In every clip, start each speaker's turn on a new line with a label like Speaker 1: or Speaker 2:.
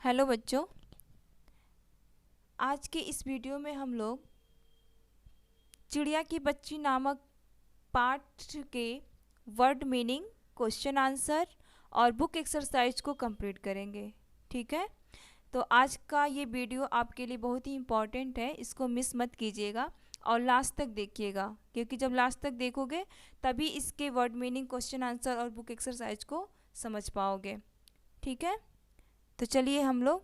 Speaker 1: Hello बच्चों, आज के इस वीडियो में हम लोग चिड़िया की बच्ची नामक पाठ के वर्ड मीनिंग, क्वेश्चन आंसर और बुक एक्सरसाइज को कंप्लीट करेंगे। ठीक है, तो आज का ये वीडियो आपके लिए बहुत ही इम्पॉर्टेंट है, इसको मिस मत कीजिएगा और लास्ट तक देखिएगा, क्योंकि जब लास्ट तक देखोगे तभी इसके वर्ड मीनिंग, क्वेश्चन आंसर और बुक एक्सरसाइज को समझ पाओगे। ठीक है, तो चलिए हम लोग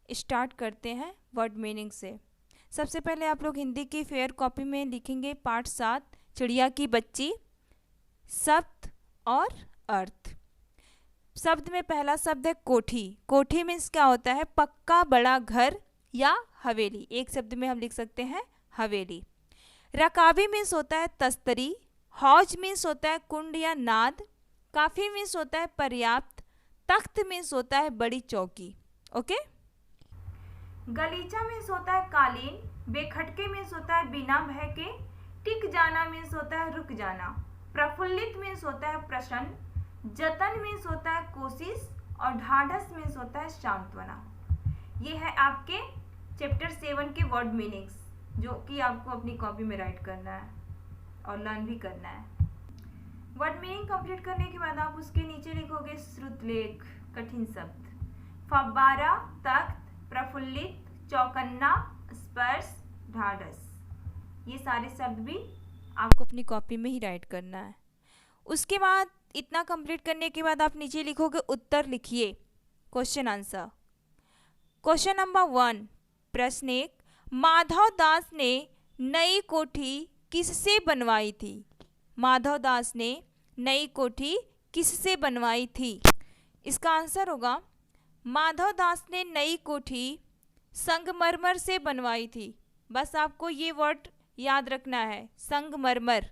Speaker 1: स्टार्ट करते हैं वर्ड मीनिंग से। सबसे पहले आप लोग हिंदी की फेयर कॉपी में लिखेंगे पाठ 7 चिड़िया की बच्ची, शब्द और अर्थ। शब्द में पहला शब्द है कोठी। कोठी मीन्स क्या होता है? पक्का बड़ा घर या हवेली। एक शब्द में हम लिख सकते हैं हवेली। रकाबी मीन्स होता है तस्तरी। हौज मीन्स होता है कुंड या नाद। काफ़ी मीन्स होता है पर्याप्त। तख्त मीन्स होता है बड़ी चौकी। ओके।
Speaker 2: गलीचा मीन्स होता है कालीन। बेखटके मीन्स होता है बिना भय के। टिक जाना मीन्स होता है रुक जाना। प्रफुल्लित मीन्स होता है प्रसन्न। जतन मीन्स होता है कोशिश। और ढाढ़स मीन्स होता है सांत्वना। ये है आपके चैप्टर 7 के वर्ड मीनिंग्स, जो कि आपको अपनी कॉपी में राइट करना है और लर्न भी करना है। वर्ड मीनिंग कंप्लीट करने के बाद आप उसके नीचे लिखोगे श्रुतलेख, कठिन शब्द। फव्वारा, तख्त, प्रफुल्लित, चौकन्ना, स्पर्श, ढाढ़स। ये सारे शब्द भी
Speaker 1: आपको अपनी कॉपी में ही राइट करना है। उसके बाद इतना कंप्लीट करने के बाद आप नीचे लिखोगे उत्तर लिखिए, क्वेश्चन आंसर। क्वेश्चन नंबर 1, प्रश्न 1, माधव दास ने नई कोठी किससे बनवाई थी? माधव दास ने नई कोठी किससे बनवाई थी? इसका आंसर होगा माधव दास ने नई कोठी संगमरमर से बनवाई थी। बस आपको ये वर्ड याद रखना है, संगमरमर।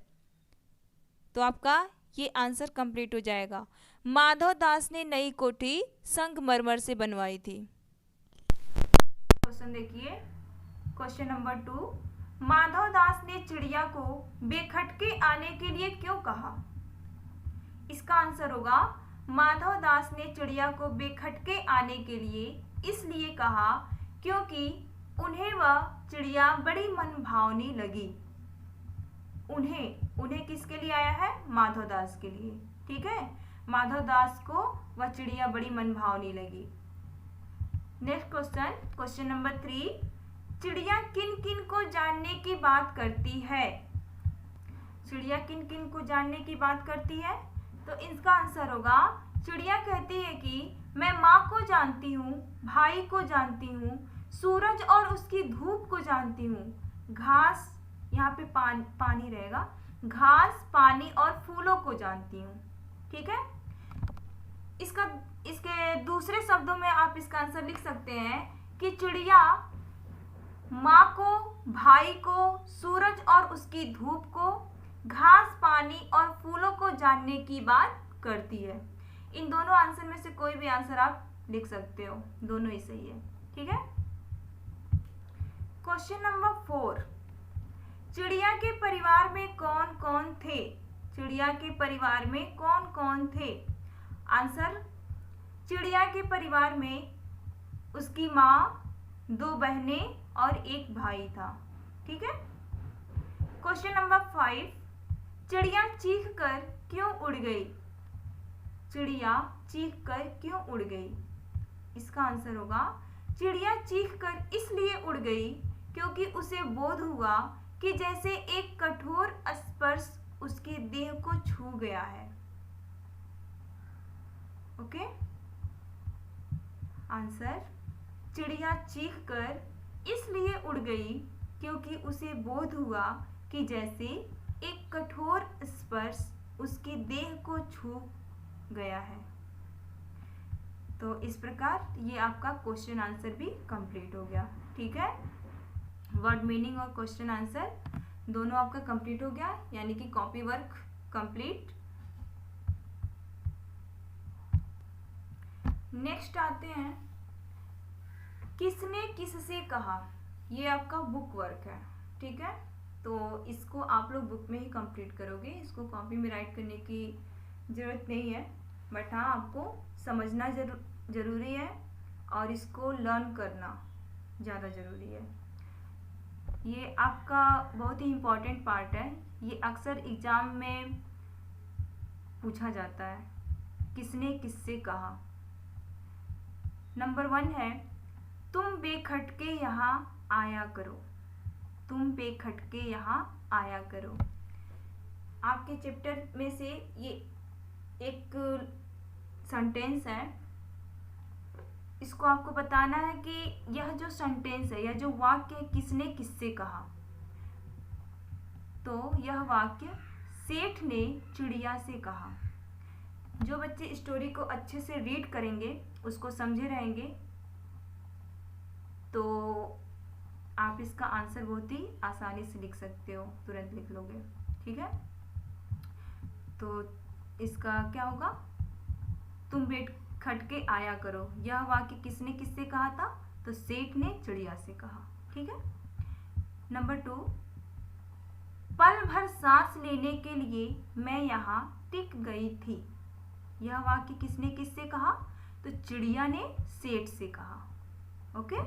Speaker 1: तो आपका ये आंसर कंप्लीट हो जाएगा। माधव दास ने नई कोठी संगमरमर से बनवाई थी।
Speaker 2: क्वेश्चन देखिए, क्वेश्चन नंबर 2, माधव दास ने चिड़िया को बेखटके आने के लिए क्यों कहा? इसका आंसर होगा माधव दास ने चिड़िया को बेखटके आने के लिए इसलिए कहा क्योंकि उन्हें वह चिड़िया बड़ी मनभावनी लगी। उन्हें किसके लिए आया है? माधव दास के लिए। ठीक है, माधव दास को वह चिड़िया बड़ी मनभावनी लगी। नेक्स्ट क्वेश्चन, क्वेश्चन नंबर 3, चिड़िया किन किन को जानने की बात करती है? चिड़िया किन किन को जानने की बात करती है? तो इसका आंसर होगा चिड़िया कहती है कि मैं माँ को जानती हूँ, भाई को जानती हूँ, सूरज और उसकी धूप को जानती हूँ, घास, यहाँ पे पानी रहेगा, घास, पानी और फूलों को जानती हूँ। ठीक है, इसके दूसरे शब्दों में आप इसका आंसर लिख सकते हैं कि चिड़िया माँ को, भाई को, सूरज और उसकी धूप को, घास, पानी और फूलों को जानने की बात करती है। इन दोनों आंसर में से कोई भी आंसर आप लिख सकते हो, दोनों ही सही है। ठीक है, क्वेश्चन नंबर 4, चिड़िया के परिवार में कौन कौन थे? चिड़िया के परिवार में कौन कौन थे? आंसर, चिड़िया के परिवार में उसकी माँ, 2 बहनें और 1 भाई था। ठीक है, क्वेश्चन नंबर 5, चिड़िया चीख कर क्यों उड़ गई? चिड़िया चीख कर क्यों उड़ गई? इसका आंसर होगा चिड़िया चीख कर इसलिए उड़ गई क्योंकि उसे बोध हुआ कि जैसे एक कठोर स्पर्श उसके देह को छू गया है। ओके, आंसर, चिड़िया चीख कर इसलिए उड़ गई क्योंकि उसे बोध हुआ कि जैसे एक कठोर स्पर्श उसके देह को छू गया है। तो इस प्रकार ये आपका क्वेश्चन आंसर भी कंप्लीट हो गया। ठीक है, वर्ड मीनिंग और क्वेश्चन आंसर दोनों आपका कंप्लीट हो गया, यानी कि कॉपी वर्क कंप्लीट। नेक्स्ट आते हैं, किसने किससे कहा? ये आपका बुक वर्क है। ठीक है, तो इसको आप लोग बुक में ही कंप्लीट करोगे, इसको कॉपी में राइट करने की ज़रूरत नहीं है, बट हाँ आपको समझना जरूरी है और इसको लर्न करना ज़्यादा ज़रूरी है। ये आपका बहुत ही इम्पोर्टेंट पार्ट है। ये अक्सर एग्ज़ाम में पूछा जाता है, किसने किससे कहा। नंबर 1 है, तुम बेखटके यहाँ आया करो। तुम बेखटके यहाँ आया करो। आपके चैप्टर में से ये एक सेंटेंस है, इसको आपको बताना है कि यह जो सेंटेंस है, यह जो वाक्य है, किसने किससे कहा। तो यह वाक्य सेठ ने चिड़िया से कहा। जो बच्चे स्टोरी को अच्छे से रीड करेंगे, उसको समझे रहेंगे, तो आप इसका आंसर बहुत ही आसानी से लिख सकते हो, तुरंत लिख लोगे। ठीक है, तो इसका क्या होगा, तुम बेखटके आया करो। यह वाक्य किसने किससे कहा था, तो सेठ ने चिड़िया से कहा। ठीक है। नंबर 2, पल भर सांस लेने के लिए मैं यहाँ टिक गई थी। यह वाक्य किसने किससे कहा, तो चिड़िया ने सेठ से कहा। ओके,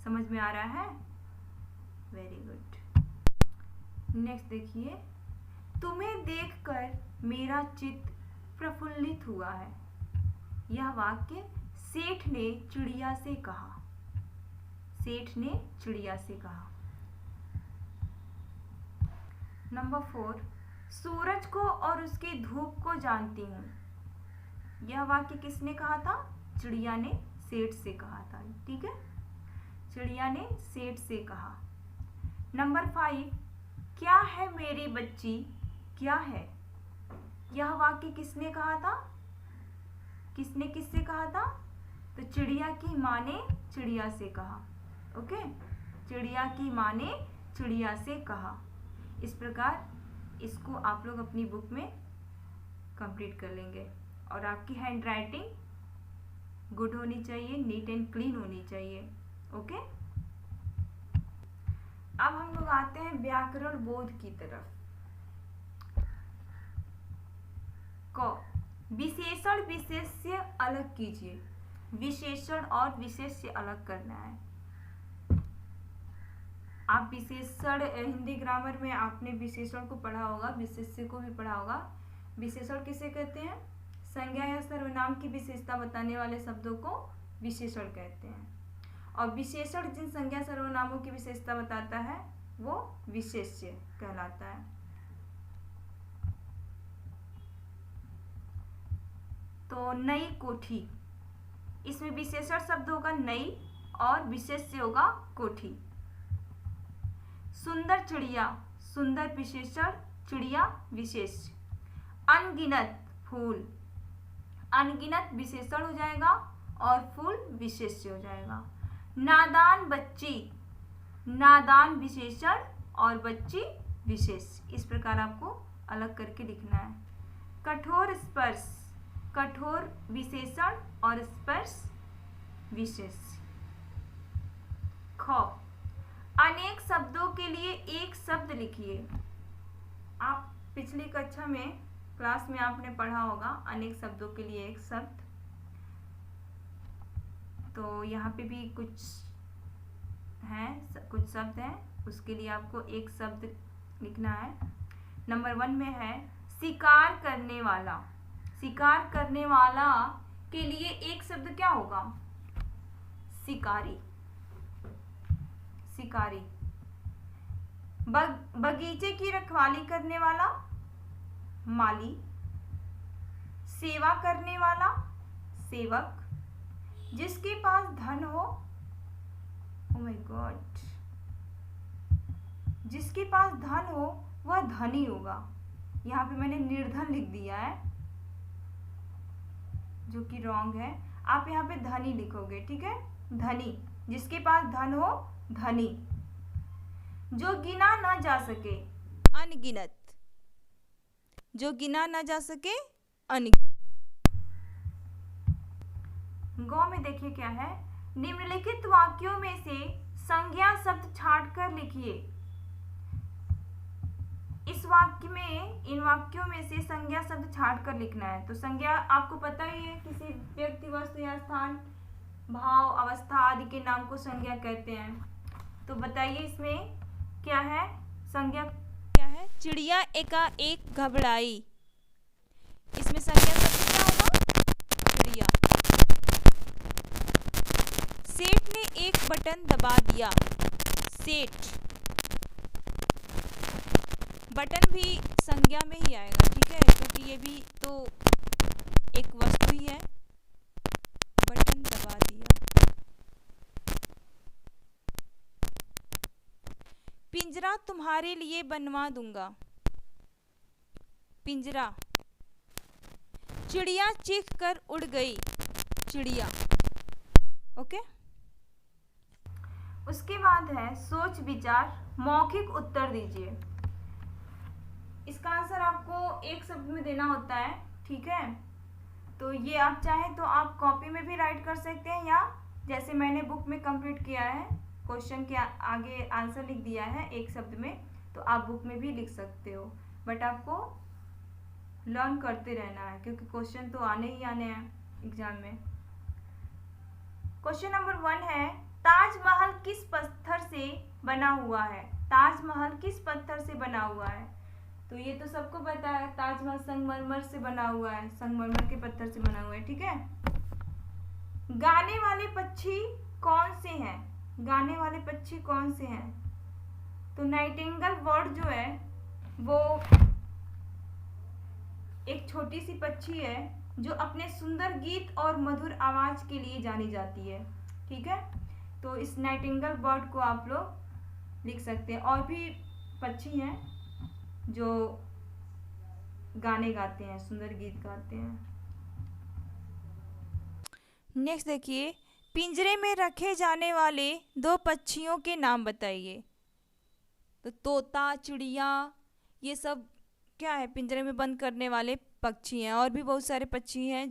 Speaker 2: समझ में आ रहा है? Very good. नेक्स्ट देखिए, तुम्हें देखकर मेरा चित्त प्रफुल्लित हुआ है। यह वाक्य सेठ ने चिड़िया से कहा। सेठ ने चिड़िया से कहा। नंबर 4, सूरज को और उसकी धूप को जानती हूँ। यह वाक्य किसने कहा था, चिड़िया ने सेठ से कहा था। ठीक है, चिड़िया ने सेठ से कहा। नंबर 5, क्या है मेरी बच्ची, क्या है। यह वाक्य किसने कहा था, किसने किससे कहा था, तो चिड़िया की माँ ने चिड़िया से कहा। ओके, चिड़िया की माँ ने चिड़िया से कहा। इस प्रकार इसको आप लोग अपनी बुक में कंप्लीट कर लेंगे। और आपकी हैंड राइटिंग गुड होनी चाहिए, नीट एंड क्लीन होनी चाहिए। ओके, अब हम लोग आते हैं व्याकरण बोध की तरफ। क, विशेषण विशेष्य अलग कीजिए। विशेषण और विशेष्य अलग करना है। आप विशेषण, हिंदी ग्रामर में आपने विशेषण को पढ़ा होगा, विशेष्य को भी पढ़ा होगा। विशेषण किसे कहते हैं, संज्ञा या सर्वनाम की विशेषता बताने वाले शब्दों को विशेषण कहते हैं। और विशेषण जिन संज्ञा सर्वनामों की विशेषता बताता है वो विशेष्य कहलाता है। तो नई कोठी, इसमें विशेषण शब्द होगा नई और विशेष्य होगा कोठी। सुंदर चिड़िया, सुंदर विशेषण, चिड़िया विशेष्य। अनगिनत फूल, अनगिनत विशेषण हो जाएगा और फूल विशेष्य हो जाएगा। नादान बच्ची, नादान विशेषण और बच्ची विशेष्य। इस प्रकार आपको अलग करके लिखना है। कठोर स्पर्श, कठोर विशेषण और स्पर्श विशेष्य। ख, अनेक शब्दों के लिए एक शब्द लिखिए। आप पिछली कक्षा में क्लास में आपने पढ़ा होगा अनेक शब्दों के लिए एक शब्द। तो यहाँ पे भी कुछ शब्द हैं, उसके लिए आपको एक शब्द लिखना है। नंबर 1 में है शिकार करने वाला। शिकार करने वाला के लिए एक शब्द क्या होगा, शिकारी, शिकारी। बगीचे की रखवाली करने वाला, माली। सेवा करने वाला, सेवक। जिसके पास धन हो, ओह माय गॉड, जिसके पास धन हो वह धनी होगा। यहाँ पे मैंने निर्धन लिख दिया है जो कि रॉन्ग है। आप यहाँ पे धनी लिखोगे। ठीक है, धनी, जिसके पास धन हो धनी। जो गिना ना जा सके,
Speaker 1: अनगिनत। जो गिना ना जा सके, अनगिनत।
Speaker 2: गौ में देखिए क्या है, निम्नलिखित वाक्यों में से संज्ञा शब्द छांटकर लिखिए। इस वाक्य में, इन वाक्यों में से संज्ञा शब्द छांटकर लिखना है। तो संज्ञा आपको पता ही है, किसी व्यक्ति, वस्तु या स्थान भाव, अवस्था आदि के नाम को संज्ञा कहते हैं। तो बताइए इसमें क्या है संज्ञा?
Speaker 1: क्या है? चिड़िया एकाएक घबराई। इसमें संज्ञा शब्द क्या होगा? चिड़िया। सेठ ने एक बटन दबा दिया। सेठ। बटन भी संज्ञा में ही आएगा, ठीक है, क्योंकि ये भी तो एक वस्तु ही है। बटन दबा दिया। पिंजरा तुम्हारे लिए बनवा दूंगा। पिंजरा। चिड़िया चीख कर उड़ गई। चिड़िया। ओके।
Speaker 2: उसके बाद है सोच विचार, मौखिक उत्तर दीजिए। इसका आंसर आपको एक शब्द में देना होता है, ठीक है। तो ये आप चाहें तो आप कॉपी में भी राइट कर सकते हैं, या जैसे मैंने बुक में कंप्लीट किया है, क्वेश्चन के आगे आंसर लिख दिया है एक शब्द में, तो आप बुक में भी लिख सकते हो। बट आपको लर्न करते रहना है, क्योंकि क्वेश्चन तो आने ही आने हैं एग्जाम में। क्वेश्चन नंबर 1 है, ताजमहल किस पत्थर से बना हुआ है? ताजमहल किस पत्थर से बना हुआ है? तो ये तो सबको पता है, ताजमहल संगमरमर से बना हुआ है, संगमरमर के पत्थर से बना हुआ है, ठीक है। गाने वाले पक्षी कौन से हैं? गाने वाले पक्षी कौन से हैं? तो नाइटिंगेल बर्ड जो है वो एक छोटी सी पक्षी है जो अपने सुंदर गीत और मधुर आवाज के लिए जानी जाती है, ठीक है। तो इस नाइटिंगेल बर्ड को आप लोग लिख सकते हैं। और भी पक्षी हैं जो गाने गाते हैं, सुंदर गीत गाते हैं।
Speaker 1: नेक्स्ट देखिए, पिंजरे में रखे जाने वाले 2 पक्षियों के नाम बताइए। तो तोता, चिड़िया, ये सब क्या है? पिंजरे में बंद करने वाले पक्षी हैं। और भी बहुत सारे पक्षी हैं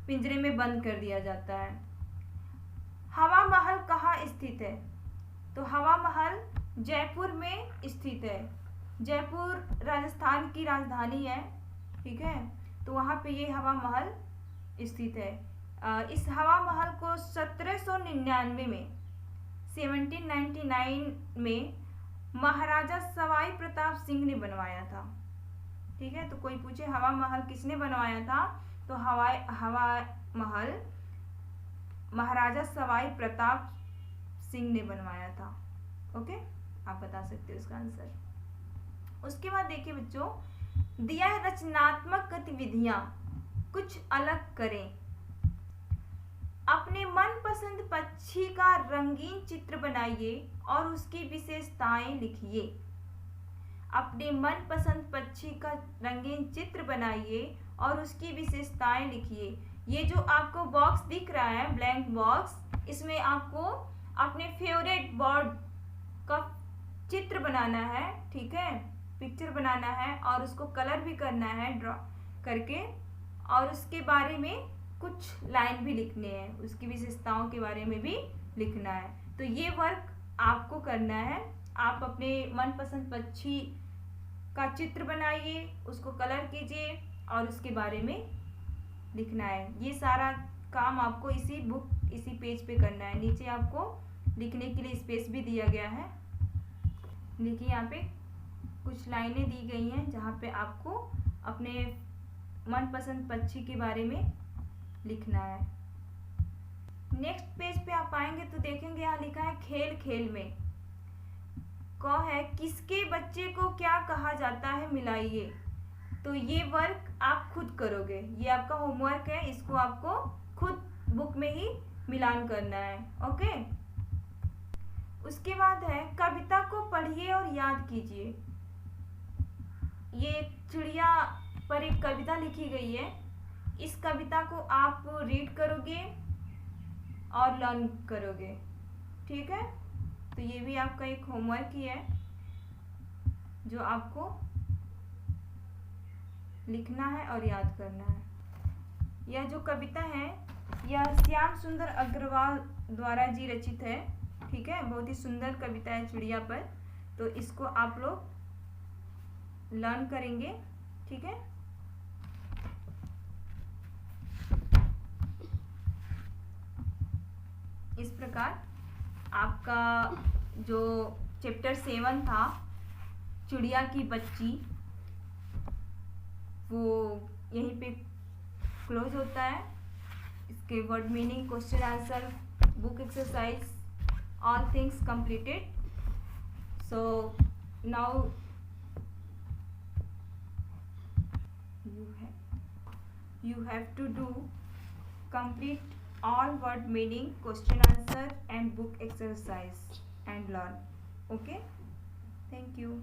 Speaker 2: पिंजरे में बंद कर दिया जाता है। हवा महल कहाँ स्थित है? तो हवा महल जयपुर में स्थित है। जयपुर राजस्थान की राजधानी है, ठीक है। तो वहाँ पे ये हवा महल स्थित है। इस हवा महल को 1799 में 1799 में महाराजा सवाई प्रताप सिंह ने बनवाया था, ठीक है। तो कोई पूछे हवा महल किसने बनवाया था, तो हवा महल महाराजा सवाई प्रताप सिंह ने बनवाया था। ओके, आप बता सकते हो इसका आंसर। उसके बाद देखिए बच्चों, दिया रचनात्मक गतिविधियां कुछ अलग करें। अपने मनपसंद पक्षी का रंगीन चित्र बनाइए और उसकी विशेषताएं लिखिए। अपने मनपसंद पक्षी का रंगीन चित्र बनाइए और उसकी विशेषताएं लिखिए। ये जो आपको बॉक्स दिख रहा है, ब्लैंक बॉक्स, इसमें आपको अपने फेवरेट बर्ड का चित्र बनाना है, ठीक है, पिक्चर बनाना है और उसको कलर भी करना है ड्रॉ करके, और उसके बारे में कुछ लाइन भी लिखने हैं, उसकी विशेषताओं के बारे में भी लिखना है। तो ये वर्क आपको करना है। आप अपने मनपसंद पक्षी का चित्र बनाइए, उसको कलर कीजिए और उसके बारे में लिखना है। ये सारा काम आपको इसी पेज पे करना है। नीचे आपको लिखने के लिए स्पेस भी दिया गया है। देखिए यहाँ पे कुछ लाइनें दी गई हैं जहाँ पे आपको अपने मनपसंद पक्षी के बारे में लिखना है। नेक्स्ट पेज पे आप आएंगे तो देखेंगे यहाँ लिखा है खेल खेल में। क है किसके बच्चे को क्या कहा जाता है, मिलाइए। तो ये वर्क आप खुद करोगे, ये आपका होमवर्क है, इसको आपको खुद बुक में ही मिलान करना है। ओके, उसके बाद है कविता को पढ़िए और याद कीजिए। ये चिड़िया पर एक कविता लिखी गई है। इस कविता को आप रीड करोगे और लर्न करोगे, ठीक है। तो ये भी आपका एक होमवर्क ही है जो आपको लिखना है और याद करना है। यह जो कविता है यह श्याम सुंदर अग्रवाल द्वारा जी रचित है, ठीक है। बहुत ही सुंदर कविता है चिड़िया पर। तो इसको आप लोग लर्न करेंगे, ठीक है। इस प्रकार आपका जो चैप्टर 7 था चिड़िया की बच्ची वो यहीं पे क्लोज होता है। इसके word meaning, question answer, book exercise, all things completed. So now you have to do complete all word meaning, question answer and book exercise and learn. Okay, thank you.